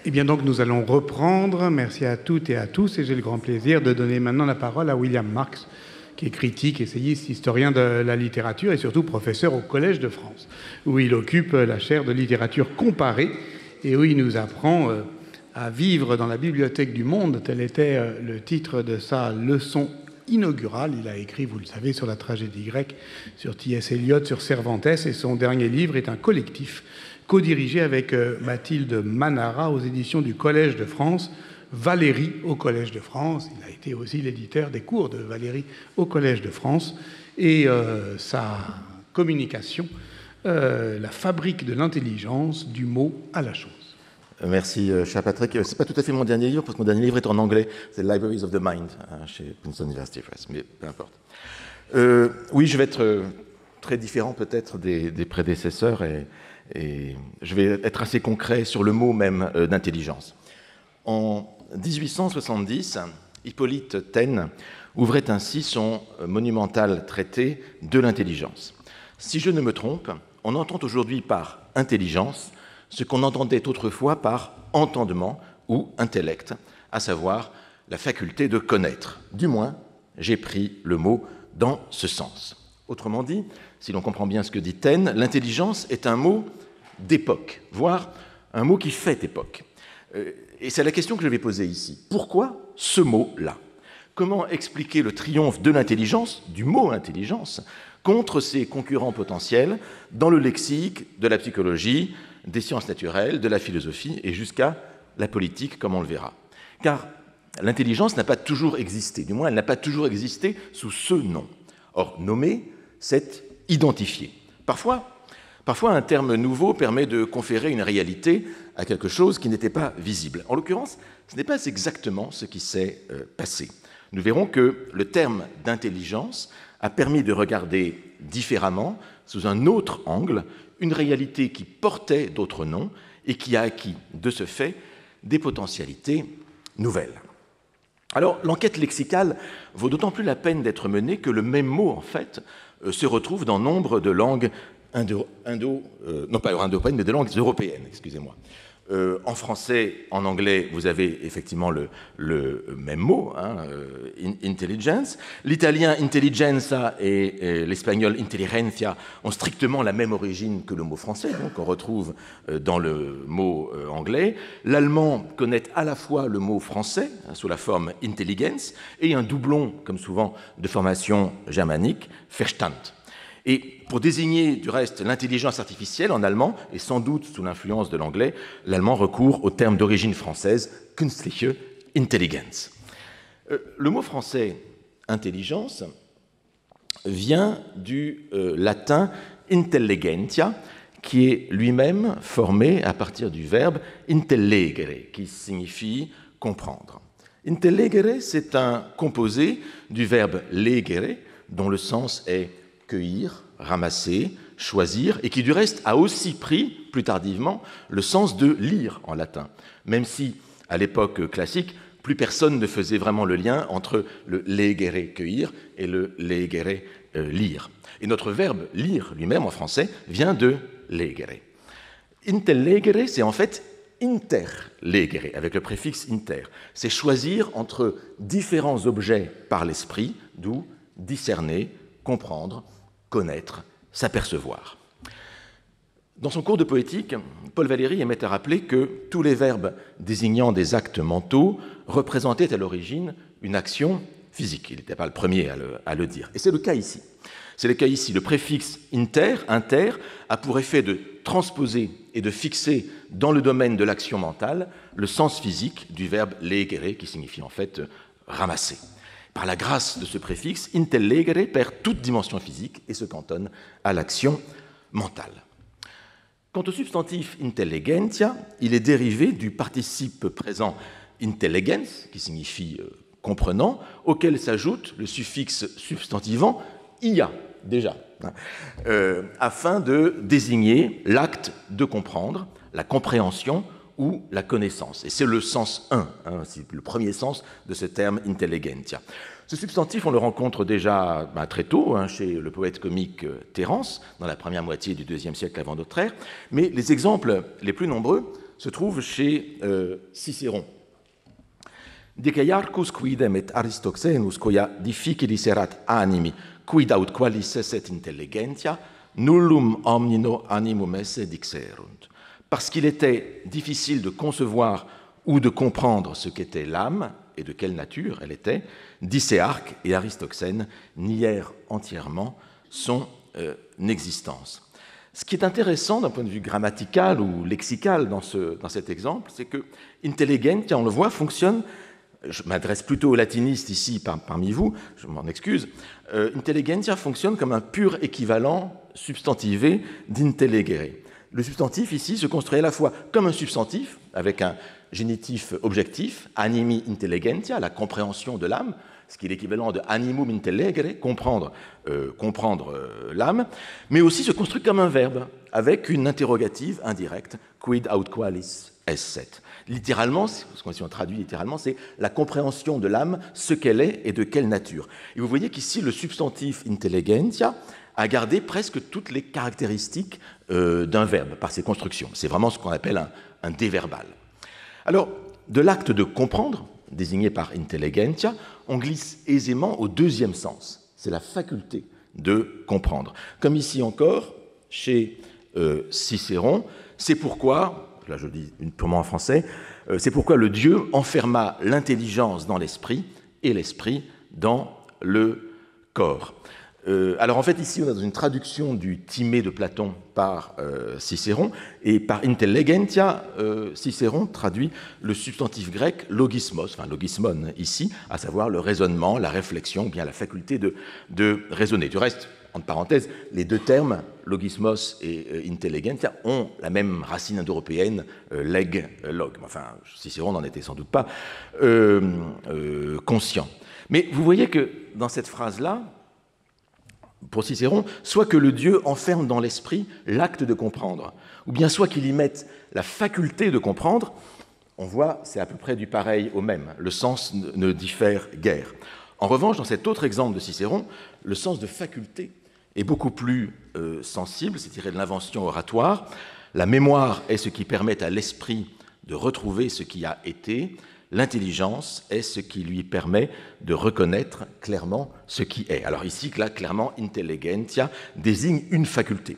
Eh bien donc nous allons reprendre. Merci à toutes et à tous. Et j'ai le grand plaisir de donner maintenant la parole à William Marx, qui est critique, essayiste, historien de la littérature et surtout professeur au Collège de France, où il occupe la chaire de littérature comparée et où il nous apprend à vivre dans la bibliothèque du monde. Tel était le titre de sa leçon inaugurale. Il a écrit, vous le savez, sur la tragédie grecque, sur T.S. Eliot, sur Cervantes, et son dernier livre est un collectif co-dirigé avec Mathilde Manara aux éditions du Collège de France, Valérie au Collège de France. Il a été aussi l'éditeur des cours de Valérie au Collège de France. Et sa communication, la fabrique de l'intelligence, du mot à la chose. Merci, cher Patrick. Ce n'est pas tout à fait mon dernier livre, parce que mon dernier livre est en anglais. C'est Libraries of the Mind, chez Princeton University Press, mais peu importe. Oui, je vais être très différent peut-être des prédécesseurs et je vais être assez concret sur le mot même d'intelligence. En 1870, Hippolyte Taine ouvrait ainsi son monumental traité de l'intelligence. Si je ne me trompe, on entend aujourd'hui par intelligence ce qu'on entendait autrefois par entendement ou intellect, à savoir la faculté de connaître. Du moins, j'ai pris le mot dans ce sens. Autrement dit, si l'on comprend bien ce que dit Taine, l'intelligence est un mot d'époque, voire un mot qui fait époque. Et c'est la question que je vais poser ici. Pourquoi ce mot-là ? Comment expliquer le triomphe de l'intelligence, du mot intelligence, contre ses concurrents potentiels dans le lexique de la psychologie, des sciences naturelles, de la philosophie et jusqu'à la politique, comme on le verra. Car l'intelligence n'a pas toujours existé, du moins elle n'a pas toujours existé sous ce nom. Or, nommer, c'est identifier. Parfois, un terme nouveau permet de conférer une réalité à quelque chose qui n'était pas visible. En l'occurrence, ce n'est pas exactement ce qui s'est passé. Nous verrons que le terme d'intelligence a permis de regarder différemment, sous un autre angle, une réalité qui portait d'autres noms et qui a acquis, de ce fait, des potentialités nouvelles. Alors, l'enquête lexicale vaut d'autant plus la peine d'être menée que le même mot, en fait, se retrouve dans nombre de langues non pas indo-européennes, mais de langues européennes, excusez-moi. En français, en anglais, vous avez effectivement le même mot, intelligence. L'italien intelligenza et l'espagnol intelligencia ont strictement la même origine que le mot français, donc on retrouve dans le mot anglais. L'allemand connaît à la fois le mot français, sous la forme intelligenz, et un doublon, comme souvent, de formation germanique, Verstand. Et pour désigner du reste l'intelligence artificielle en allemand, et sans doute sous l'influence de l'anglais, l'allemand recourt au terme d'origine française künstliche Intelligenz. Le mot français intelligence vient du latin intelligentia, qui est lui-même formé à partir du verbe intellegere, qui signifie comprendre. Intellegere, c'est un composé du verbe legere, dont le sens est cueillir, ramasser, choisir, et qui du reste a aussi pris, plus tardivement, le sens de lire en latin, même si, à l'époque classique, plus personne ne faisait vraiment le lien entre le legere, cueillir, et le legere, lire. Et notre verbe lire lui-même en français vient de legere. Intellegere, c'est en fait interlegere, avec le préfixe inter. C'est choisir entre différents objets par l'esprit, d'où discerner, comprendre, connaître, s'apercevoir. Dans son cours de poétique, Paul Valéry aimait à rappeler que tous les verbes désignant des actes mentaux représentaient à l'origine une action physique. Il n'était pas le premier à le dire. Et c'est le cas ici. C'est le cas ici. Le préfixe inter a pour effet de transposer et de fixer dans le domaine de l'action mentale le sens physique du verbe legere, qui signifie en fait ramasser. Par la grâce de ce préfixe, intellegere perd toute dimension physique et se cantonne à l'action mentale. Quant au substantif intelligentia, il est dérivé du participe présent intelligens, qui signifie comprenant, auquel s'ajoute le suffixe substantivant ia, déjà, afin de désigner l'acte de comprendre, la compréhension ou la connaissance. Et c'est le sens 1, c'est le premier sens de ce terme intelligentia. Ce substantif, on le rencontre déjà très tôt chez le poète comique Terence, dans la première moitié du IIe siècle avant notre ère, mais les exemples les plus nombreux se trouve chez Cicéron. Deceiarcus quidem et Aristoxenus quia difficilis erat animi, quid aut qualis esset intelligentia, nullum omnino animum esse dixerunt. Parce qu'il était difficile de concevoir ou de comprendre ce qu'était l'âme et de quelle nature elle était, Dicéarque et Aristoxène nièrent entièrement son existence. Ce qui est intéressant d'un point de vue grammatical ou lexical dans cet exemple, c'est que intelligentia, on le voit, fonctionne. Je m'adresse plutôt aux latinistes ici parmi vous, je m'en excuse. Intelligentia fonctionne comme un pur équivalent substantivé d'intellegere. Le substantif ici se construit à la fois comme un substantif, avec un génitif objectif, animi intelligentia, la compréhension de l'âme, ce qui est l'équivalent de animum intellegere, comprendre l'âme, mais aussi se construit comme un verbe, avec une interrogative indirecte, quid aut qualis esset. Littéralement, si on traduit littéralement, c'est la compréhension de l'âme, ce qu'elle est et de quelle nature. Et vous voyez qu'ici, le substantif intelligentia a gardé presque toutes les caractéristiques d'un verbe par ses constructions. C'est vraiment ce qu'on appelle un déverbal. Alors, de l'acte de comprendre, désigné par intelligentia, on glisse aisément au deuxième sens. C'est la faculté de comprendre. Comme ici encore, chez Cicéron, c'est pourquoi, là je le dis purement en français, c'est pourquoi le Dieu enferma l'intelligence dans l'esprit et l'esprit dans le corps. Alors en fait ici on est dans une traduction du Timée de Platon par Cicéron, et par intelligentia, Cicéron traduit le substantif grec logismos, enfin logismon ici, à savoir le raisonnement, la réflexion, ou bien la faculté de raisonner. Du reste, entre parenthèses, les deux termes, logismos et intelligentia, ont la même racine indo-européenne, leg, log. Enfin, Cicéron n'en était sans doute pas conscient. Mais vous voyez que dans cette phrase-là, pour Cicéron, soit que le Dieu enferme dans l'esprit l'acte de comprendre, ou bien soit qu'il y mette la faculté de comprendre, on voit, c'est à peu près du pareil au même. Le sens ne diffère guère. En revanche, dans cet autre exemple de Cicéron, le sens de faculté est beaucoup plus sensible, c'est tiré de l'invention oratoire. La mémoire est ce qui permet à l'esprit de retrouver ce qui a été. L'intelligence est ce qui lui permet de reconnaître clairement ce qui est. Alors ici, là, clairement, intelligentia désigne une faculté,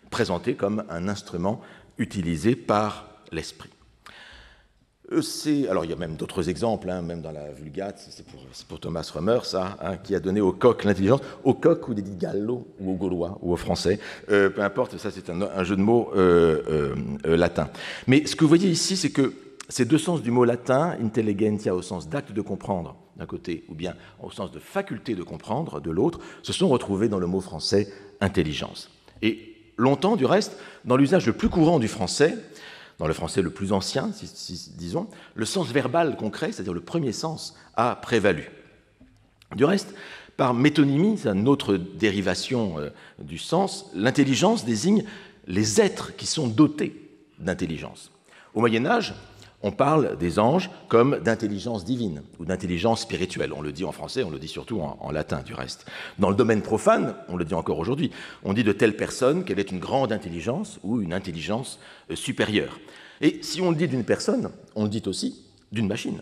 présentée comme un instrument utilisé par l'esprit. Alors il y a même d'autres exemples, même dans la Vulgate, c'est pour Thomas Römer, ça, qui a donné au coq l'intelligence, au coq ou des dit gallo, ou au gaulois, ou au français, peu importe, ça c'est un jeu de mots latin. Mais ce que vous voyez ici, c'est que ces deux sens du mot latin, intelligentia au sens d'acte de comprendre d'un côté, ou bien au sens de faculté de comprendre de l'autre, se sont retrouvés dans le mot français intelligence. Et longtemps, du reste, dans l'usage le plus courant du français, dans le français le plus ancien, disons, le sens verbal concret, c'est-à-dire le premier sens, a prévalu. Du reste, par métonymie, c'est une autre dérivation du sens, l'intelligence désigne les êtres qui sont dotés d'intelligence. Au Moyen-Âge, on parle des anges comme d'intelligence divine ou d'intelligence spirituelle. On le dit en français, on le dit surtout en latin, du reste. Dans le domaine profane, on le dit encore aujourd'hui, on dit de telle personne qu'elle est une grande intelligence ou une intelligence supérieure. Et si on le dit d'une personne, on le dit aussi d'une machine.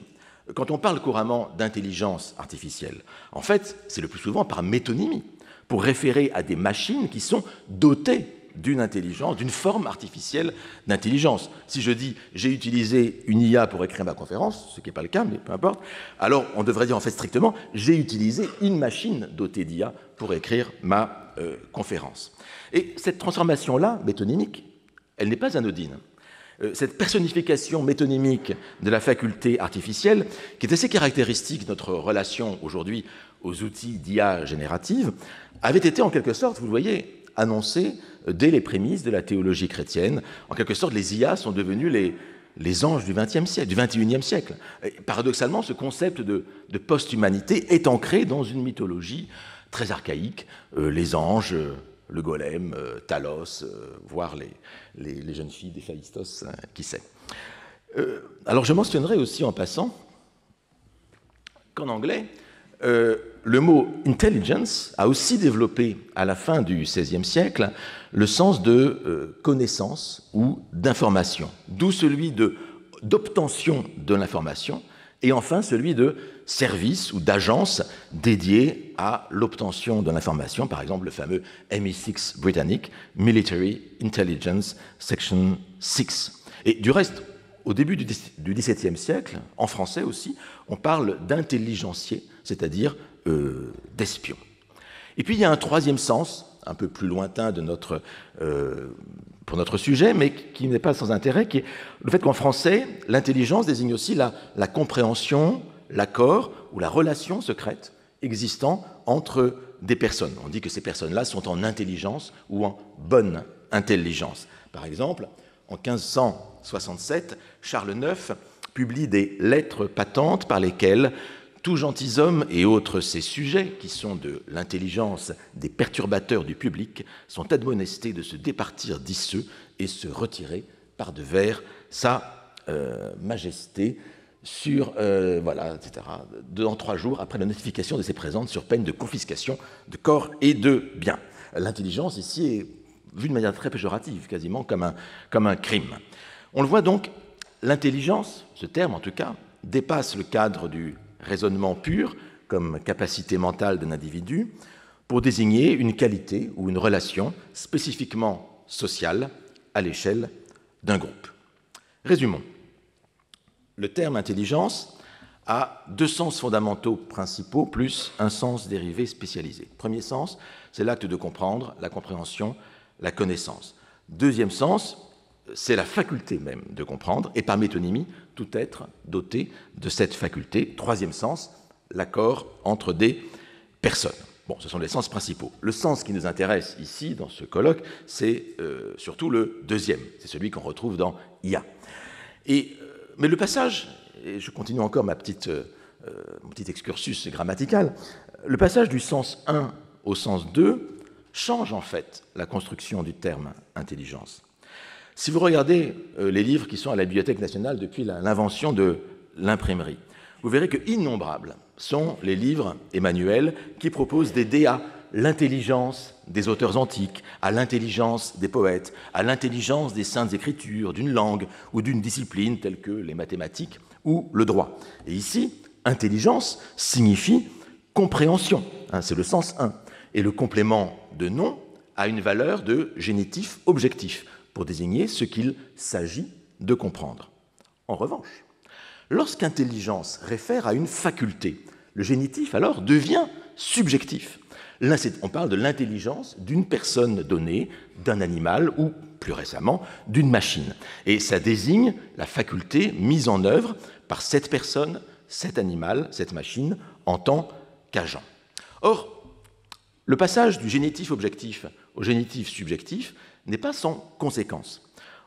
Quand on parle couramment d'intelligence artificielle, en fait, c'est le plus souvent par métonymie, pour référer à des machines qui sont dotées d'une intelligence, d'une forme artificielle d'intelligence. Si je dis « j'ai utilisé une IA pour écrire ma conférence », ce qui n'est pas le cas, mais peu importe, alors on devrait dire en fait strictement « j'ai utilisé une machine dotée d'IA pour écrire ma conférence ». Et cette transformation-là, métonymique, elle n'est pas anodine. Cette personnification métonymique de la faculté artificielle, qui est assez caractéristique de notre relation aujourd'hui aux outils d'IA générative, avait été en quelque sorte, vous le voyez, annoncée dès les prémices de la théologie chrétienne. En quelque sorte, les IA sont devenus les anges du XXIe siècle. Et paradoxalement, ce concept de post-humanité est ancré dans une mythologie très archaïque. Les anges, le golem, Talos, voire les jeunes filles d'Héphaïstos, qui sait. Alors je mentionnerai aussi en passant qu'en anglais, le mot intelligence a aussi développé à la fin du XVIe siècle le sens de connaissance ou d'information, d'où celui d'obtention de l'information, et enfin celui de service ou d'agence dédiée à l'obtention de l'information, par exemple le fameux MI6 britannique, Military Intelligence Section 6. Et du reste, au début du XVIIe siècle, en français aussi, on parle d'intelligencier, c'est-à-dire d'espion. Et puis il y a un troisième sens, un peu plus lointain pour notre sujet, mais qui n'est pas sans intérêt, qui est le fait qu'en français, l'intelligence désigne aussi la compréhension, l'accord ou la relation secrète existant entre des personnes. On dit que ces personnes-là sont en intelligence ou en bonne intelligence. Par exemple, en 1567, Charles IX publie des lettres patentes par lesquelles tout gentilhomme et autres ces sujets, qui sont de l'intelligence des perturbateurs du public, sont admonestés de se départir d'iceux et se retirer par devers sa majesté voilà, etc., dans 3 jours après la notification de ses présentes sur peine de confiscation de corps et de biens. L'intelligence ici est vue de manière très péjorative, quasiment comme un crime. On le voit donc, l'intelligence, ce terme en tout cas, dépasse le cadre du raisonnement pur comme capacité mentale d'un individu pour désigner une qualité ou une relation spécifiquement sociale à l'échelle d'un groupe. Résumons. Le terme intelligence a 2 sens fondamentaux principaux plus un sens dérivé spécialisé. Premier sens, c'est l'acte de comprendre, la compréhension, la connaissance. Deuxième sens, c'est la faculté même de comprendre, et par métonymie, tout être doté de cette faculté. Troisième sens, l'accord entre des personnes. Bon, ce sont les sens principaux. Le sens qui nous intéresse ici, dans ce colloque, c'est surtout le deuxième. C'est celui qu'on retrouve dans IA. Mais le passage, et je continue encore mon petit excursus grammatical, le passage du sens 1 au sens 2 change en fait la construction du terme intelligence. Si vous regardez les livres qui sont à la Bibliothèque nationale depuis l'invention de l'imprimerie, vous verrez que innombrables sont les livres et manuels qui proposent d'aider à l'intelligence des auteurs antiques, à l'intelligence des poètes, à l'intelligence des saintes écritures, d'une langue ou d'une discipline telle que les mathématiques ou le droit. Et ici, intelligence signifie compréhension, c'est le sens 1. Et le complément de nom a une valeur de génitif objectif, pour désigner ce qu'il s'agit de comprendre. En revanche, lorsqu'intelligence réfère à une faculté, le génitif alors devient subjectif. Là, on parle de l'intelligence d'une personne donnée, d'un animal ou, plus récemment, d'une machine. Et ça désigne la faculté mise en œuvre par cette personne, cet animal, cette machine, en tant qu'agent. Or, le passage du génitif objectif au génitif subjectif n'est pas sans conséquence.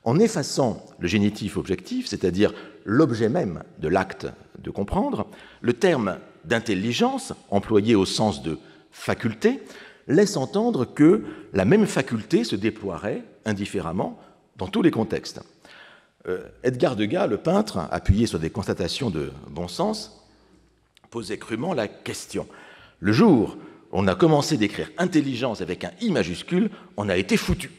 En effaçant le génitif objectif, c'est-à-dire l'objet même de l'acte de comprendre, le terme d'intelligence, employé au sens de faculté, laisse entendre que la même faculté se déploierait indifféremment dans tous les contextes. Edgar Degas, le peintre, appuyé sur des constatations de bon sens, posait crûment la question. Le jour où on a commencé d'écrire intelligence avec un I majuscule, on a été foutu.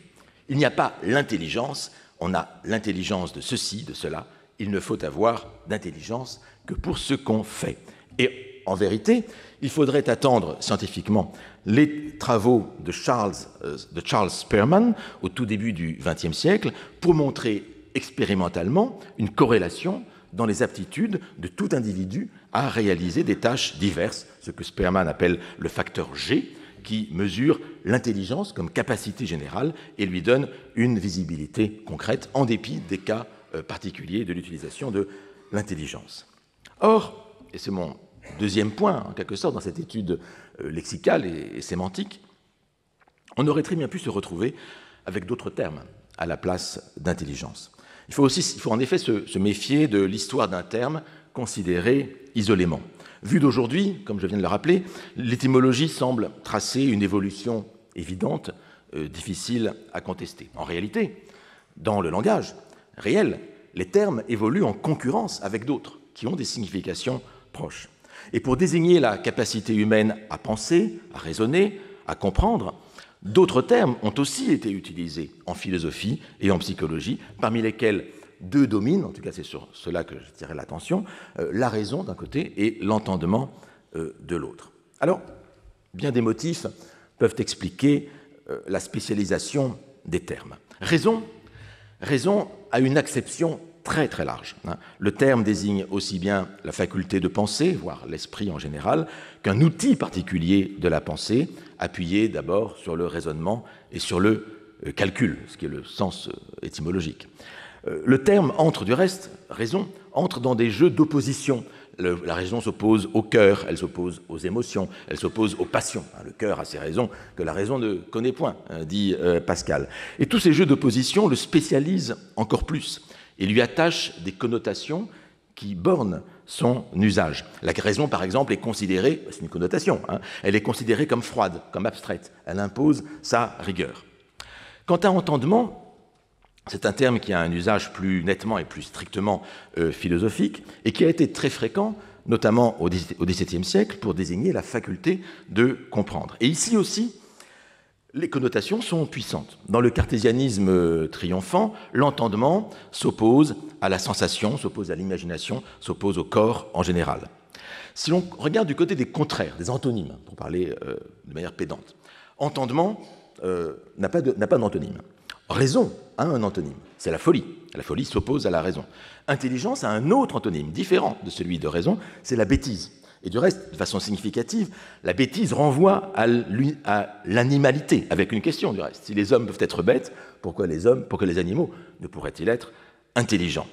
Il n'y a pas l'intelligence, on a l'intelligence de ceci, de cela. Il ne faut avoir d'intelligence que pour ce qu'on fait. Et en vérité, il faudrait attendre scientifiquement les travaux de Charles Spearman au tout début du XXe siècle pour montrer expérimentalement une corrélation dans les aptitudes de tout individu à réaliser des tâches diverses, ce que Spearman appelle le facteur G, qui mesure l'intelligence comme capacité générale et lui donne une visibilité concrète en dépit des cas particuliers de l'utilisation de l'intelligence. Or, et c'est mon deuxième point, en quelque sorte, dans cette étude lexicale et sémantique, on aurait très bien pu se retrouver avec d'autres termes à la place d'intelligence. Il faut en effet se méfier de l'histoire d'un terme considéré isolément. Vu d'aujourd'hui, comme je viens de le rappeler, l'étymologie semble tracer une évolution évidente, difficile à contester. En réalité, dans le langage réel, les termes évoluent en concurrence avec d'autres, qui ont des significations proches. Et pour désigner la capacité humaine à penser, à raisonner, à comprendre, d'autres termes ont aussi été utilisés en philosophie et en psychologie, parmi lesquels deux dominent, en tout cas c'est sur cela que je tirerai l'attention, la raison d'un côté et l'entendement de l'autre. Alors, bien des motifs peuvent expliquer la spécialisation des termes. Raison a une acception très très large. Le terme désigne aussi bien la faculté de penser, voire l'esprit en général, qu'un outil particulier de la pensée, appuyé d'abord sur le raisonnement et sur le calcul, ce qui est le sens étymologique. Le terme entre, du reste, raison, entre dans des jeux d'opposition. La raison s'oppose au cœur, elle s'oppose aux émotions, elle s'oppose aux passions. Le cœur a ses raisons que la raison ne connaît point, dit Pascal. Et tous ces jeux d'opposition le spécialisent encore plus et lui attachent des connotations qui bornent son usage. La raison, par exemple, est considérée, c'est une connotation, elle est considérée comme froide, comme abstraite. Elle impose sa rigueur. Quant à entendement, c'est un terme qui a un usage plus nettement et plus strictement philosophique et qui a été très fréquent, notamment au XVIIe siècle, pour désigner la faculté de comprendre. Et ici aussi, les connotations sont puissantes. Dans le cartésianisme triomphant, l'entendement s'oppose à la sensation, s'oppose à l'imagination, s'oppose au corps en général. Si l'on regarde du côté des contraires, des antonymes, pour parler de manière pédante, entendement n'a pas d'antonyme. Raison a un antonyme, c'est la folie. La folie s'oppose à la raison. Intelligence a un autre antonyme, différent de celui de raison, c'est la bêtise. Et du reste, de façon significative, la bêtise renvoie à l'animalité, avec une question du reste. Si les hommes peuvent être bêtes, pourquoi les animaux ne pourraient-ils être intelligents?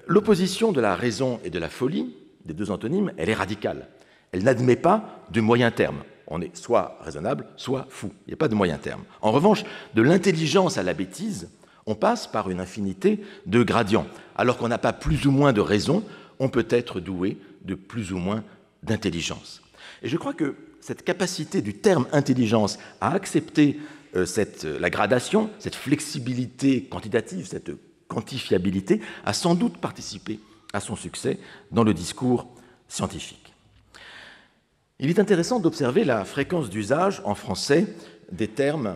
L'opposition de la raison et de la folie, des deux antonymes, elle est radicale. Elle n'admet pas de moyen terme. On est soit raisonnable, soit fou. Il n'y a pas de moyen terme. En revanche, de l'intelligence à la bêtise, on passe par une infinité de gradients. Alors qu'on n'a pas plus ou moins de raison, on peut être doué de plus ou moins d'intelligence. Et je crois que cette capacité du terme intelligence à accepter la gradation, cette flexibilité quantitative, cette quantifiabilité, a sans doute participé à son succès dans le discours scientifique. Il est intéressant d'observer la fréquence d'usage en français des termes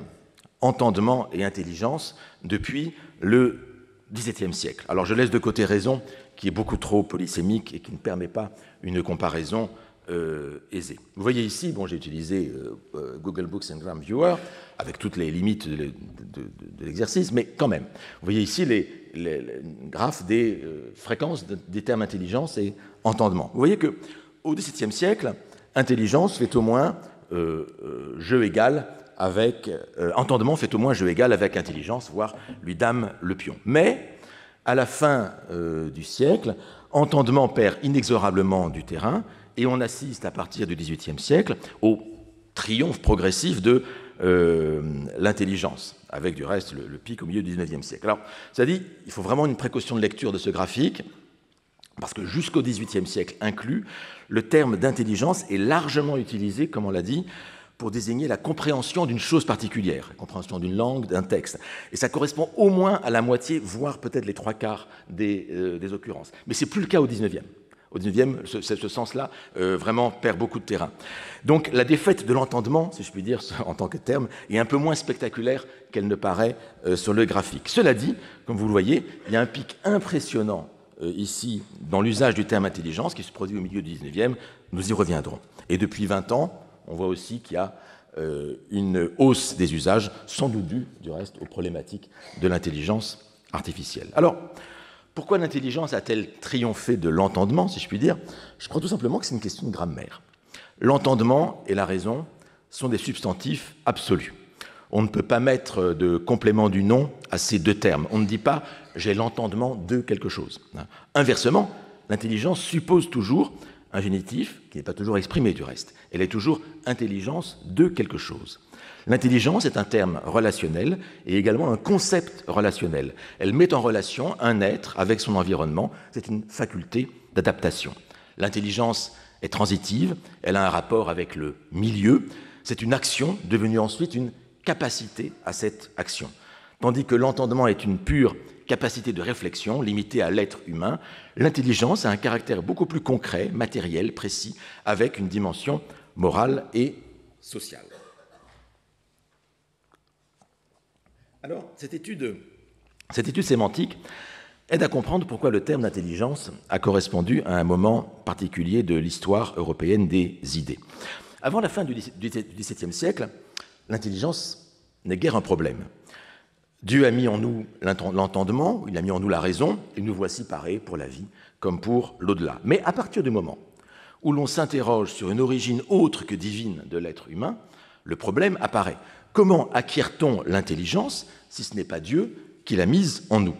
entendement et intelligence depuis le XVIIe siècle. Alors je laisse de côté raison, qui est beaucoup trop polysémique et qui ne permet pas une comparaison aisée. Vous voyez ici, j'ai utilisé Google Books and Gram Viewer, avec toutes les limites de l'exercice, mais quand même. Vous voyez ici les graphes des fréquences des termes intelligence et entendement. Vous voyez qu'au XVIIe siècle, intelligence fait au moins jeu égal avec entendement fait au moins jeu égal avec intelligence, voire lui dame le pion. Mais à la fin du siècle, entendement perd inexorablement du terrain et on assiste à partir du XVIIIe siècle au triomphe progressif de l'intelligence, avec du reste le pic au milieu du XIXe siècle. Alors, ça dit, il faut vraiment une précaution de lecture de ce graphique, parce que jusqu'au XVIIIe siècle inclus, le terme d'intelligence est largement utilisé, comme on l'a dit, pour désigner la compréhension d'une chose particulière, la compréhension d'une langue, d'un texte. Et ça correspond au moins à la moitié, voire peut-être les 3/4 des occurrences. Mais ce n'est plus le cas au XIXe. Au XIXe, ce sens-là vraiment perd beaucoup de terrain. Donc la défaite de l'entendement, si je puis dire en tant que terme, est un peu moins spectaculaire qu'elle ne paraît sur le graphique. Cela dit, comme vous le voyez, il y a un pic impressionnant ici dans l'usage du terme intelligence qui se produit au milieu du XIXe. Nous y reviendrons. Et depuis 20 ans, on voit aussi qu'il y a une hausse des usages, sans doute due, du reste, aux problématiques de l'intelligence artificielle. Alors, pourquoi l'intelligence a-t-elle triomphé de l'entendement, si je puis dire? Je crois tout simplement que c'est une question de grammaire. L'entendement et la raison sont des substantifs absolus. On ne peut pas mettre de complément du nom à ces deux termes. On ne dit pas « j'ai l'entendement de quelque chose ». Inversement, l'intelligence suppose toujours un génitif qui n'est pas toujours exprimé du reste. Elle est toujours intelligence de quelque chose. L'intelligence est un terme relationnel et également un concept relationnel. Elle met en relation un être avec son environnement. C'est une faculté d'adaptation. L'intelligence est transitive, elle a un rapport avec le milieu. C'est une action devenue ensuite une capacité à cette action. Tandis que l'entendement est une pure capacité de réflexion limitée à l'être humain, l'intelligence a un caractère beaucoup plus concret, matériel, précis, avec une dimension morale et sociale. Alors, cette étude sémantique aide à comprendre pourquoi le terme d'intelligence a correspondu à un moment particulier de l'histoire européenne des idées. Avant la fin du XVIIe siècle, l'intelligence n'est guère un problème. Dieu a mis en nous l'entendement, il a mis en nous la raison, et nous voici parés pour la vie comme pour l'au-delà. Mais à partir du moment où l'on s'interroge sur une origine autre que divine de l'être humain, le problème apparaît. Comment acquiert-on l'intelligence si ce n'est pas Dieu qui l'a mise en nous?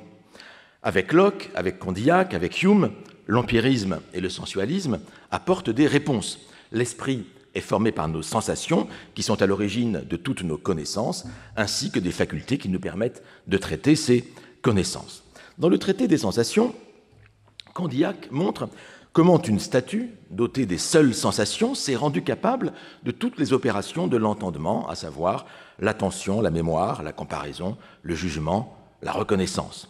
Avec Locke, avec Condillac, avec Hume, l'empirisme et le sensualisme apportent des réponses. L'esprit est formé par nos sensations, qui sont à l'origine de toutes nos connaissances, ainsi que des facultés qui nous permettent de traiter ces connaissances. Dans le traité des sensations, Condillac montre comment une statue, dotée des seules sensations, s'est rendue capable de toutes les opérations de l'entendement, à savoir l'attention, la mémoire, la comparaison, le jugement, la reconnaissance.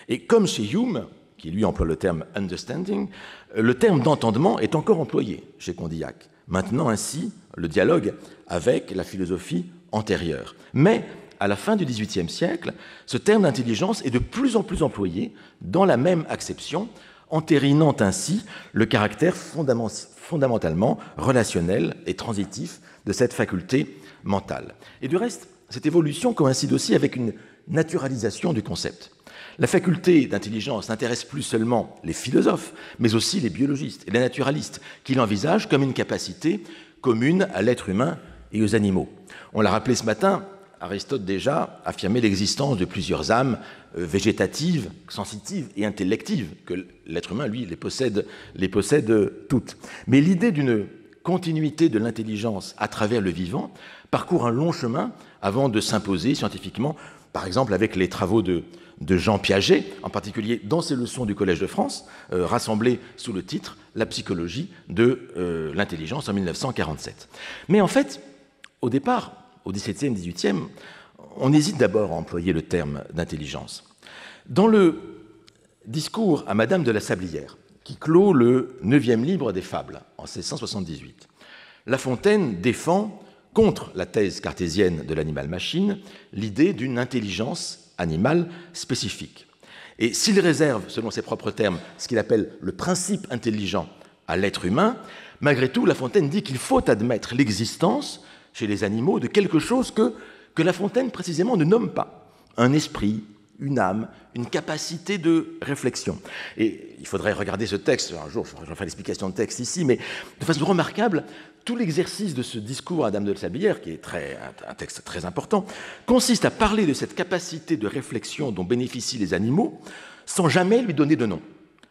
Et comme chez Hume, qui lui emploie le terme « understanding », le terme d'entendement est encore employé chez Condillac, maintenant ainsi le dialogue avec la philosophie antérieure. Mais à la fin du XVIIIe siècle, ce terme d'intelligence est de plus en plus employé dans la même acception, entérinant ainsi le caractère fondamentalement relationnel et transitif de cette faculté mentale. Et du reste, cette évolution coïncide aussi avec une naturalisation du concept. La faculté d'intelligence n'intéresse plus seulement les philosophes, mais aussi les biologistes et les naturalistes, qui l'envisagent comme une capacité commune à l'être humain et aux animaux. On l'a rappelé ce matin, Aristote déjà affirmait l'existence de plusieurs âmes végétatives, sensitives et intellectives, que l'être humain, lui, les possède toutes. Mais l'idée d'une continuité de l'intelligence à travers le vivant parcourt un long chemin avant de s'imposer scientifiquement, par exemple avec les travaux de Jean Piaget, en particulier dans ses leçons du Collège de France, rassemblées sous le titre « La psychologie de l'intelligence » en 1947. Mais en fait, au départ, au XVIIe, XVIIIe, on hésite d'abord à employer le terme d'intelligence. Dans le discours à Madame de la Sablière, qui clôt le 9e livre des Fables, en 1678, La Fontaine défend, contre la thèse cartésienne de l'animal-machine, l'idée d'une intelligence animale spécifique. Et s'il réserve, selon ses propres termes, ce qu'il appelle le principe intelligent à l'être humain, malgré tout, La Fontaine dit qu'il faut admettre l'existence chez les animaux de quelque chose que La Fontaine précisément ne nomme pas. Un esprit, une âme, une capacité de réflexion. Et il faudrait regarder ce texte, un jour je ferai l'explication de texte ici, mais de façon remarquable, tout l'exercice de ce discours à Dame de la Sablière, qui est un texte très important, consiste à parler de cette capacité de réflexion dont bénéficient les animaux sans jamais lui donner de nom,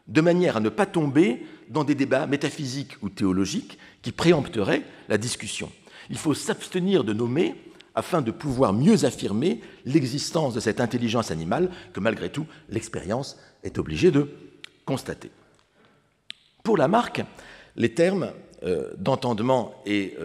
de manière à ne pas tomber dans des débats métaphysiques ou théologiques qui préempteraient la discussion. Il faut s'abstenir de nommer afin de pouvoir mieux affirmer l'existence de cette intelligence animale que, malgré tout, l'expérience est obligée de constater. Pour Lamarck, les termes d'entendement et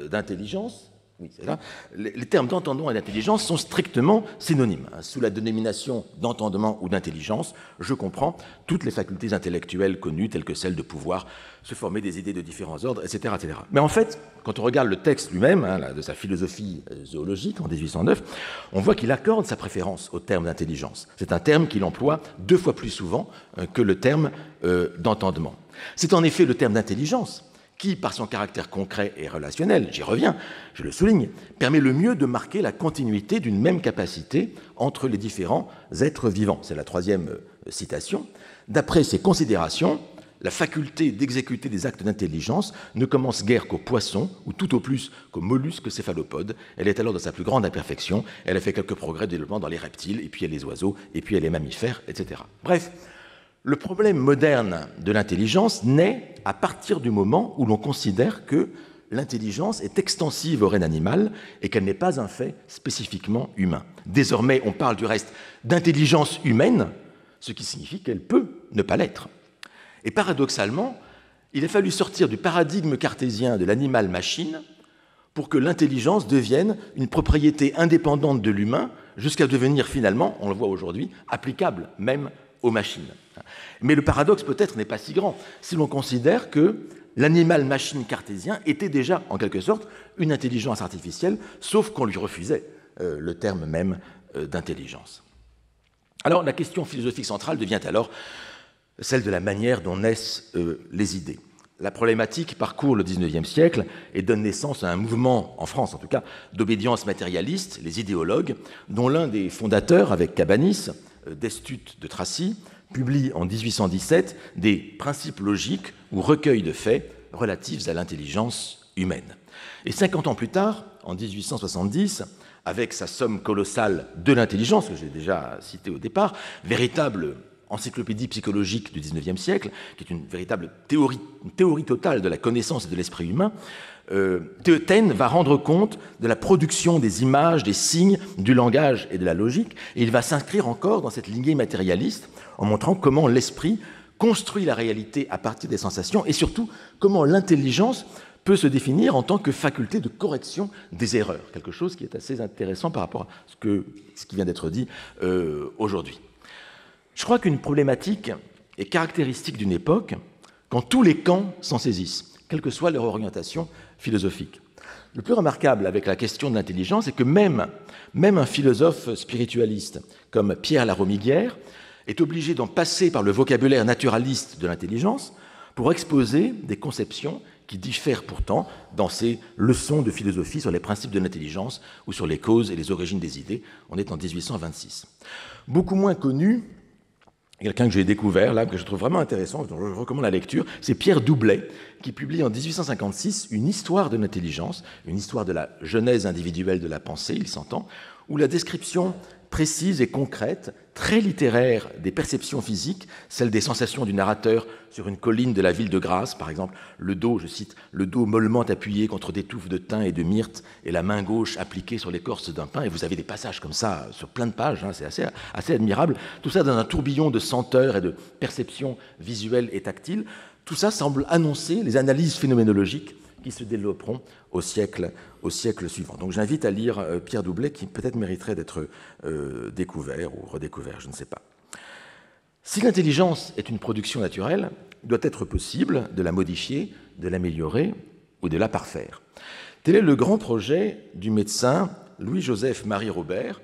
d'intelligence, oui, c'est là, les termes d'entendement et d'intelligence sont strictement synonymes. Sous la dénomination d'entendement ou d'intelligence, je comprends toutes les facultés intellectuelles connues, telles que celle de pouvoir se former des idées de différents ordres, etc. etc. Mais en fait, quand on regarde le texte lui-même, de sa philosophie zoologique en 1809, on voit qu'il accorde sa préférence au terme d'intelligence. C'est un terme qu'il emploie 2 fois plus souvent que le terme d'entendement. C'est en effet le terme d'intelligence qui, par son caractère concret et relationnel, j'y reviens, je le souligne, permet le mieux de marquer la continuité d'une même capacité entre les différents êtres vivants. C'est la 3e citation. D'après ces considérations, la faculté d'exécuter des actes d'intelligence ne commence guère qu'aux poissons, ou tout au plus qu'aux mollusques céphalopodes. Elle est alors dans sa plus grande imperfection. Elle a fait quelques progrès de développement dans les reptiles, et puis elle les oiseaux, et puis elle les mammifères, etc. Bref, le problème moderne de l'intelligence naît à partir du moment où l'on considère que l'intelligence est extensive au règne animal et qu'elle n'est pas un fait spécifiquement humain. Désormais, on parle du reste d'intelligence humaine, ce qui signifie qu'elle peut ne pas l'être. Et paradoxalement, il a fallu sortir du paradigme cartésien de l'animal-machine pour que l'intelligence devienne une propriété indépendante de l'humain, jusqu'à devenir finalement, on le voit aujourd'hui, applicable même aux machines. Mais le paradoxe peut-être n'est pas si grand si l'on considère que l'animal-machine cartésien était déjà, en quelque sorte, une intelligence artificielle, sauf qu'on lui refusait le terme même d'intelligence. Alors la question philosophique centrale devient alors celle de la manière dont naissent les idées. La problématique parcourt le XIXe siècle et donne naissance à un mouvement, en France en tout cas, d'obédience matérialiste, les idéologues, dont l'un des fondateurs, avec Cabanis, Destutt de Tracy, publie en 1817 des principes logiques ou recueils de faits relatifs à l'intelligence humaine. Et 50 ans plus tard, en 1870, avec sa somme colossale de l'intelligence, que j'ai déjà citée au départ, véritable encyclopédie psychologique du XIXe siècle, qui est une véritable théorie totale de la connaissance et de l'esprit humain, Taine va rendre compte de la production des images, des signes, du langage et de la logique, et il va s'inscrire encore dans cette lignée matérialiste en montrant comment l'esprit construit la réalité à partir des sensations et surtout comment l'intelligence peut se définir en tant que faculté de correction des erreurs, quelque chose qui est assez intéressant par rapport à ce qui vient d'être dit aujourd'hui. Je crois qu'une problématique est caractéristique d'une époque quand tous les camps s'en saisissent, quelle que soit leur orientation philosophique. Le plus remarquable avec la question de l'intelligence, c'est que même un philosophe spiritualiste comme Pierre Laromiguière est obligé d'en passer par le vocabulaire naturaliste de l'intelligence pour exposer des conceptions qui diffèrent pourtant dans ses leçons de philosophie sur les principes de l'intelligence ou sur les causes et les origines des idées. On est en 1826. Beaucoup moins connu, quelqu'un que j'ai découvert, là, que je trouve vraiment intéressant, dont je recommande la lecture, c'est Pierre Doublet, qui publie en 1856 une histoire de l'intelligence, une histoire de la genèse individuelle de la pensée, il s'entend, où la description précise et concrète, très littéraire des perceptions physiques, celle des sensations du narrateur sur une colline de la ville de Grasse, par exemple, le dos, je cite, le dos mollement appuyé contre des touffes de thym et de myrte et la main gauche appliquée sur l'écorce d'un pin, et vous avez des passages comme ça sur plein de pages, hein, c'est assez admirable, tout ça dans un tourbillon de senteurs et de perceptions visuelles et tactiles. Tout ça semble annoncer les analyses phénoménologiques qui se développeront au siècle suivant. Donc j'invite à lire Pierre Doublet, qui peut-être mériterait d'être découvert ou redécouvert, je ne sais pas. Si l'intelligence est une production naturelle, il doit être possible de la modifier, de l'améliorer ou de la parfaire. Tel est le grand projet du médecin Louis-Joseph Marie Robert,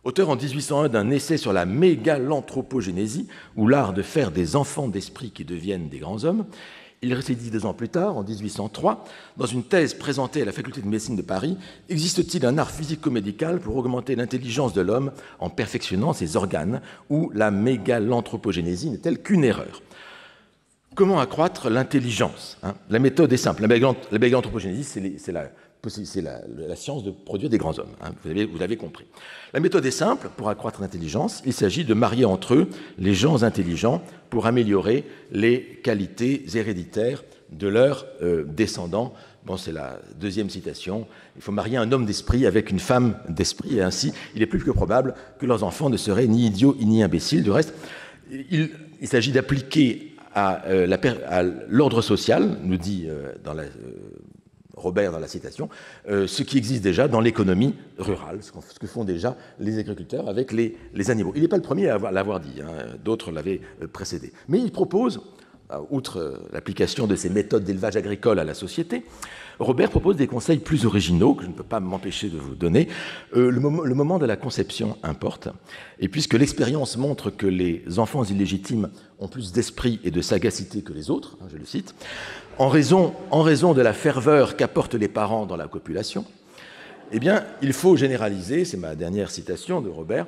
auteur en 1801 d'un essai sur la mégalanthropogénésie, ou l'art de faire des enfants d'esprit qui deviennent des grands hommes. Il récédit 2 ans plus tard, en 1803, dans une thèse présentée à la faculté de médecine de Paris, « Existe-t-il un art physico-médical pour augmenter l'intelligence de l'homme en perfectionnant ses organes, ou la mégalanthropogénésie n'est-elle qu'une erreur ?» Comment accroître l'intelligence, hein? La méthode est simple. La mégalanthropogénésie, c'est la science de produire des grands hommes, hein, vous avez compris. La méthode est simple, pour accroître l'intelligence, il s'agit de marier entre eux les gens intelligents pour améliorer les qualités héréditaires de leurs descendants. Bon, c'est la deuxième citation. Il faut marier un homme d'esprit avec une femme d'esprit, et ainsi, il est plus que probable que leurs enfants ne seraient ni idiots ni imbéciles. Du reste, il s'agit d'appliquer à l'ordre social, nous dit Robert dans la citation, ce qui existe déjà dans l'économie rurale, ce que font déjà les agriculteurs avec les animaux. Il n'est pas le premier à l'avoir dit, hein, d'autres l'avaient précédé. Mais il propose, outre l'application de ces méthodes d'élevage agricole à la société, Robert propose des conseils plus originaux que je ne peux pas m'empêcher de vous donner. Le moment de la conception importe, et puisque l'expérience montre que les enfants illégitimes ont plus d'esprit et de sagacité que les autres, hein, je le cite, en raison de la ferveur qu'apportent les parents dans la copulation, eh bien, il faut généraliser, c'est ma dernière citation de Robert,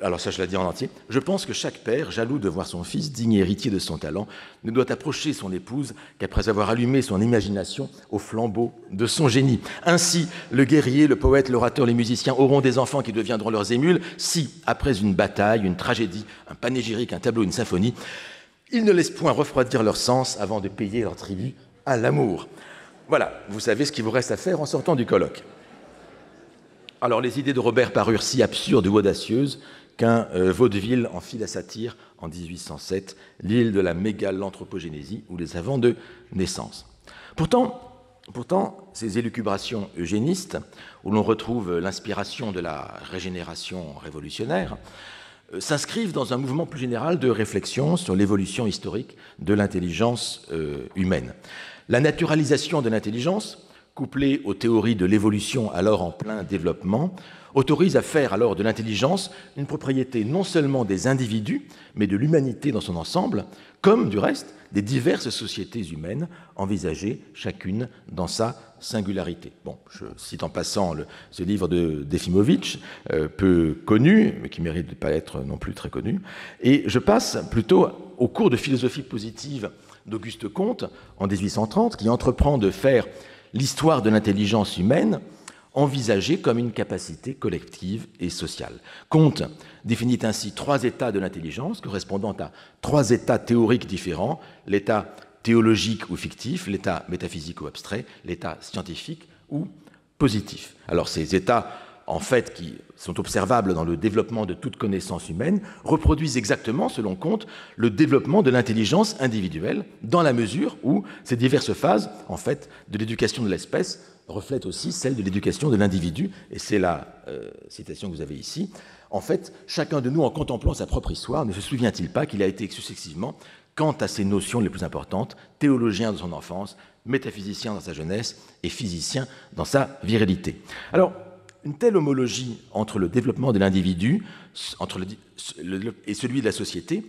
alors ça je la dis en entier, je pense que chaque père, jaloux de voir son fils, digne héritier de son talent, ne doit approcher son épouse qu'après avoir allumé son imagination au flambeau de son génie. Ainsi, le guerrier, le poète, l'orateur, les musiciens auront des enfants qui deviendront leurs émules si, après une bataille, une tragédie, un panégyrique, un tableau, une symphonie, ils ne laissent point refroidir leur sens avant de payer leur tribut à l'amour. Voilà, vous savez ce qu'il vous reste à faire en sortant du colloque. Alors, les idées de Robert parurent si absurdes ou audacieuses qu'un vaudeville en fit la satire en 1807, L'île de la mégalanthropogénésie ou les savants de naissance. Pourtant, Pourtant, ces élucubrations eugénistes, où l'on retrouve l'inspiration de la régénération révolutionnaire, s'inscrivent dans un mouvement plus général de réflexion sur l'évolution historique de l'intelligence humaine. La naturalisation de l'intelligence, couplée aux théories de l'évolution alors en plein développement, autorise à faire alors de l'intelligence une propriété non seulement des individus, mais de l'humanité dans son ensemble, comme du reste des diverses sociétés humaines envisagées chacune dans sa singularité. Bon, je cite en passant ce livre de Defimovitch, peu connu, mais qui mérite de ne pas être non plus très connu, et je passe plutôt au cours de philosophie positive d'Auguste Comte, en 1830, qui entreprend de faire l'histoire de l'intelligence humaine envisagée comme une capacité collective et sociale. Comte définit ainsi 3 états de l'intelligence, correspondant à 3 états théoriques différents, l'état théologique ou fictif, l'état métaphysique ou abstrait, l'état scientifique ou positif. Alors ces états, en fait, qui sont observables dans le développement de toute connaissance humaine, reproduisent exactement, selon Comte, le développement de l'intelligence individuelle, dans la mesure où ces diverses phases, en fait, de l'éducation de l'espèce reflètent aussi celle de l'éducation de l'individu, et c'est la citation que vous avez ici. En fait, chacun de nous, en contemplant sa propre histoire, ne se souvient-il pas qu'il a été successivement, quant à ses notions les plus importantes, théologien dans son enfance, métaphysicien dans sa jeunesse et physicien dans sa virilité. Alors, une telle homologie entre le développement de l'individu et celui de la société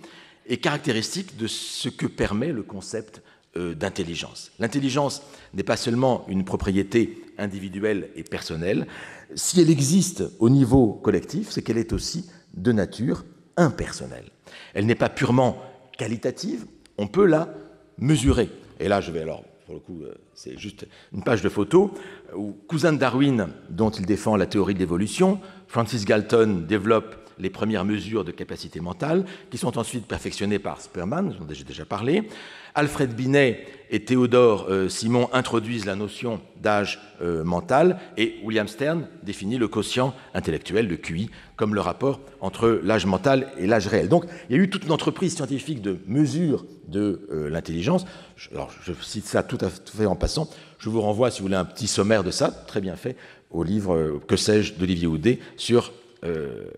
est caractéristique de ce que permet le concept d'intelligence. L'intelligence n'est pas seulement une propriété individuelle et personnelle. Si elle existe au niveau collectif, c'est qu'elle est aussi de nature impersonnelle. Elle n'est pas purement qualitative, on peut la mesurer. Et là, je vais alors, pour le coup, c'est juste une page de photo où, cousin de Darwin, dont il défend la théorie de l'évolution, Francis Galton développe les premières mesures de capacité mentale, qui sont ensuite perfectionnées par Sperman, j'en ai déjà parlé. Alfred Binet et Théodore Simon introduisent la notion d'âge mental, et William Stern définit le quotient intellectuel, le QI, comme le rapport entre l'âge mental et l'âge réel. Donc, il y a eu toute une entreprise scientifique de mesure de l'intelligence. Alors, je cite ça tout à fait en passant. Je vous renvoie, si vous voulez, un petit sommaire de ça, très bien fait, au livre Que sais-je d'Olivier Houdet sur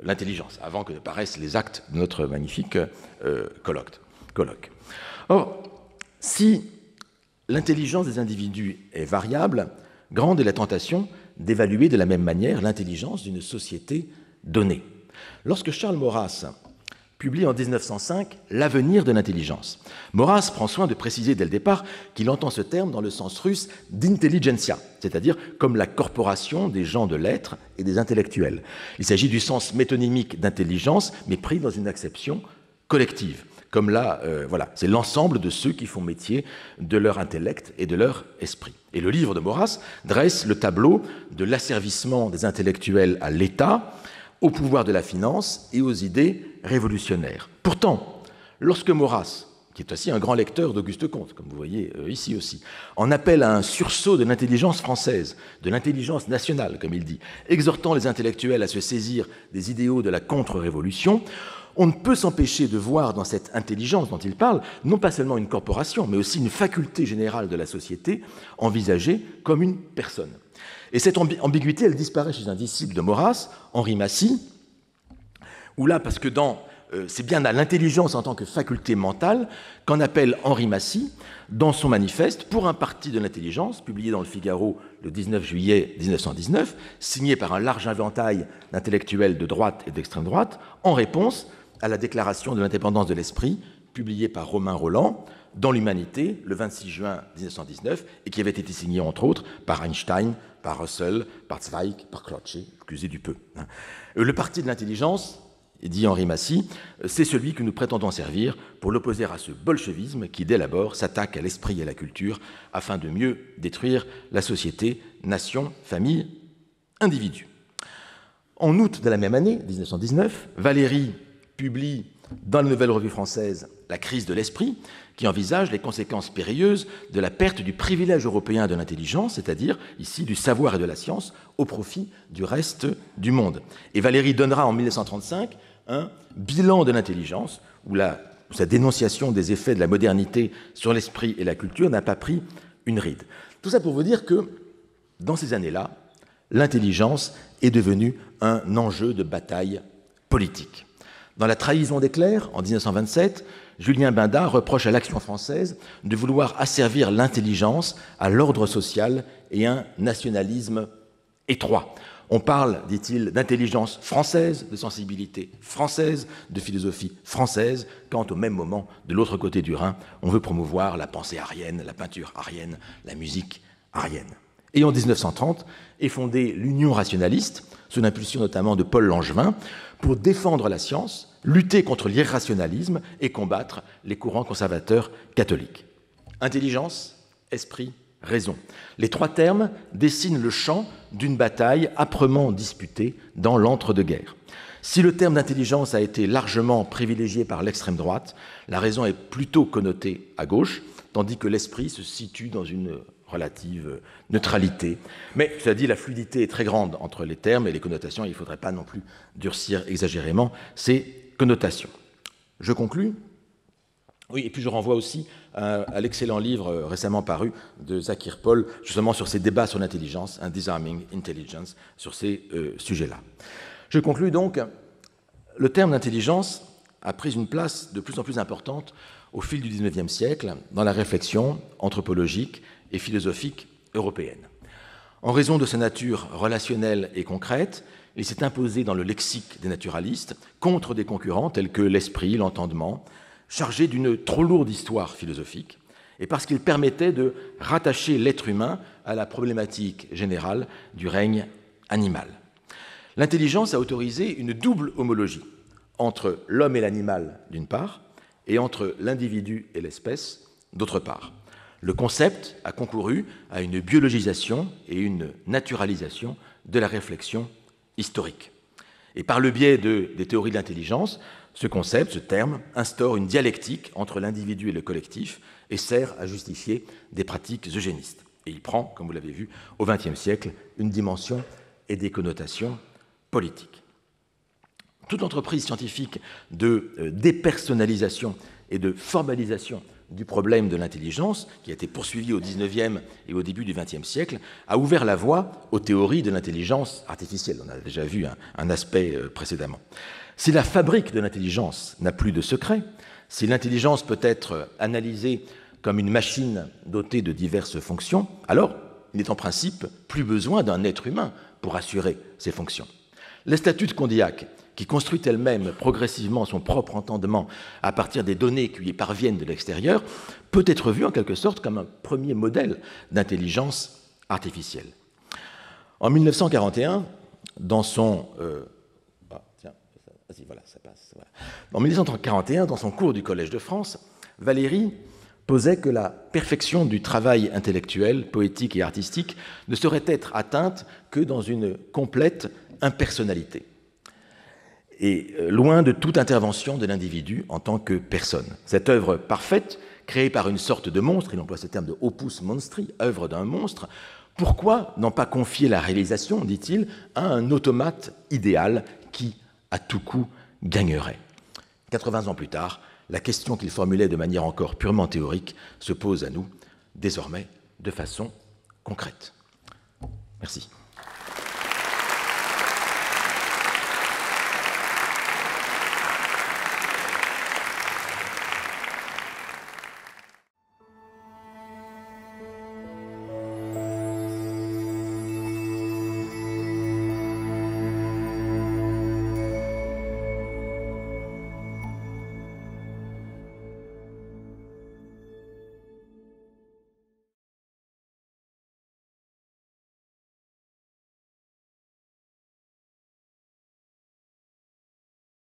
l'intelligence, avant que ne paraissent les actes de notre magnifique colloque. Or, si l'intelligence des individus est variable, grande est la tentation d'évaluer de la même manière l'intelligence d'une société donnée. Lorsque Charles Maurras publie en 1905 « L'avenir de l'intelligence », Maurras prend soin de préciser dès le départ qu'il entend ce terme dans le sens russe d'intelligentsia, c'est-à-dire comme la corporation des gens de lettres et des intellectuels. Il s'agit du sens métonymique d'intelligence, mais pris dans une acception collective. Comme là, c'est l'ensemble de ceux qui font métier de leur intellect et de leur esprit. Et le livre de Maurras dresse le tableau de l'asservissement des intellectuels à l'État, au pouvoir de la finance et aux idées révolutionnaires. Pourtant, lorsque Maurras, qui est aussi un grand lecteur d'Auguste Comte, comme vous voyez ici aussi, en appelle à un sursaut de l'intelligence française, de l'intelligence nationale, comme il dit, exhortant les intellectuels à se saisir des idéaux de la contre-révolution, on ne peut s'empêcher de voir dans cette intelligence dont il parle, non pas seulement une corporation, mais aussi une faculté générale de la société, envisagée comme une personne. Et cette ambiguïté, elle disparaît chez un disciple de Maurras, Henri Massy, où là, parce que c'est bien à l'intelligence en tant que faculté mentale qu'en appelle Henri Massy dans son manifeste pour un parti de l'intelligence, publié dans le Figaro le 19 juillet 1919, signé par un large éventail d'intellectuels de droite et d'extrême droite, en réponse à la déclaration de l'indépendance de l'esprit, publiée par Romain Rolland dans l'Humanité le 26 juin 1919, et qui avait été signée entre autres par Einstein, par Russell, par Zweig, par Cloche, excusez du peu. Le parti de l'intelligence, dit Henri Massy, c'est celui que nous prétendons servir pour l'opposer à ce bolchevisme qui, dès l'abord, s'attaque à l'esprit et à la culture afin de mieux détruire la société, nation, famille, individu. En août de la même année, 1919, Valéry publie dans la Nouvelle Revue Française La crise de l'esprit, qui envisage les conséquences périlleuses de la perte du privilège européen de l'intelligence, c'est-à-dire ici du savoir et de la science, au profit du reste du monde. Et Valéry donnera en 1935 un bilan de l'intelligence, où sa dénonciation des effets de la modernité sur l'esprit et la culture n'a pas pris une ride. Tout ça pour vous dire que, dans ces années-là, l'intelligence est devenue un enjeu de bataille politique. Dans La trahison des clercs, en 1927, Julien Bindart reproche à l'Action française de vouloir asservir l'intelligence à l'ordre social et un nationalisme étroit. On parle, dit-il, d'intelligence française, de sensibilité française, de philosophie française, quand au même moment, de l'autre côté du Rhin, on veut promouvoir la pensée arienne, la peinture arienne, la musique arienne. Et en 1930 est fondée l'Union rationaliste, sous l'impulsion notamment de Paul Langevin, pour défendre la science, lutter contre l'irrationalisme et combattre les courants conservateurs catholiques. Intelligence, esprit, raison. Les trois termes dessinent le champ d'une bataille âprement disputée dans l'entre-deux-guerres. Si le terme d'intelligence a été largement privilégié par l'extrême droite, la raison est plutôt connotée à gauche, tandis que l'esprit se situe dans une relative neutralité. Mais, cela dit, la fluidité est très grande entre les termes et les connotations, et il ne faudrait pas non plus durcir exagérément ces connotations. Je conclus. Oui, et puis je renvoie aussi à l'excellent livre récemment paru de Zakir Paul, justement sur ces débats sur l'intelligence, un Disarming Intelligence, sur ces sujets-là. Je conclus donc, le terme d'intelligence a pris une place de plus en plus importante au fil du XIXe siècle dans la réflexion anthropologique et philosophique européenne. En raison de sa nature relationnelle et concrète, il s'est imposé dans le lexique des naturalistes contre des concurrents tels que l'esprit, l'entendement, chargé d'une trop lourde histoire philosophique, et parce qu'il permettait de rattacher l'être humain à la problématique générale du règne animal. L'intelligence a autorisé une double homologie entre l'homme et l'animal, d'une part, et entre l'individu et l'espèce, d'autre part. Le concept a concouru à une biologisation et une naturalisation de la réflexion historique. Et par le biais des théories de l'intelligence, ce concept, ce terme, instaure une dialectique entre l'individu et le collectif et sert à justifier des pratiques eugénistes. Et il prend, comme vous l'avez vu, au XXe siècle, une dimension et des connotations politiques. Toute entreprise scientifique de dépersonnalisation et de formalisation du problème de l'intelligence, qui a été poursuivie au XIXe et au début du XXe siècle, a ouvert la voie aux théories de l'intelligence artificielle. On a déjà vu un aspect précédemment. Si la fabrique de l'intelligence n'a plus de secret, si l'intelligence peut être analysée comme une machine dotée de diverses fonctions, alors il n'est en principe plus besoin d'un être humain pour assurer ces fonctions. Les statuts de Condillac, qui construit elle-même progressivement son propre entendement à partir des données qui lui parviennent de l'extérieur, peut être vu en quelque sorte comme un premier modèle d'intelligence artificielle. En 1941, dans son... En 1941, dans son cours du Collège de France, Valéry posait que la perfection du travail intellectuel, poétique et artistique ne saurait être atteinte que dans une complète impersonnalité, et loin de toute intervention de l'individu en tant que personne. Cette œuvre parfaite, créée par une sorte de monstre, il emploie ce terme de opus monstri, œuvre d'un monstre, pourquoi n'en pas confier la réalisation, dit-il, à un automate idéal qui, à tout coup, gagnerait? 80 ans plus tard, la question qu'il formulait de manière encore purement théorique se pose à nous, désormais de façon concrète. Merci.